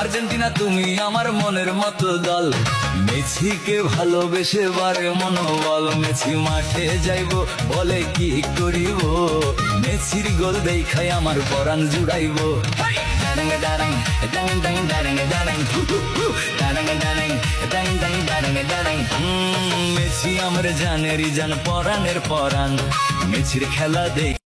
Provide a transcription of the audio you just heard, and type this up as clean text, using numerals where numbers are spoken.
Argentina তুমি আমার মনের মতো দল, মেসিকে ভালোবেসে বারে মনোবল। মেসি মাঠে যাইবো বলে কি করিব, মেসির গোল দেখাই আমার পরাণ জুড়াইবো। মেসি আমার জানেরই জান, পরাণের পরাণ, মেসির খেলা দেখ।